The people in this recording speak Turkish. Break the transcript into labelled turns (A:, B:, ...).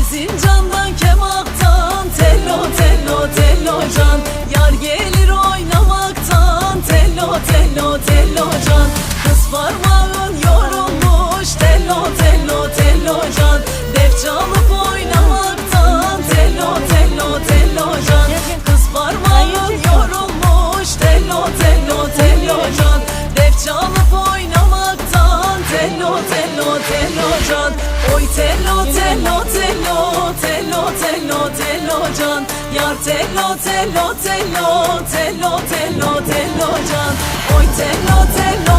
A: Erzincan'dan Kemak'tan tello tello tello can. Yar gelir oynamaktan tello tello tello can. Kız parmağın yorulmuş tello tello tello can. Def çalıp oynamaktan tello tello tello can. Kız parmağın yorulmuş tello tello tello can. Def çalıp oynamaktan tello tello tello can. Oy tello tello tello tello tello tello can. Yar tello tello tello tello tello tello can. Oy tello tello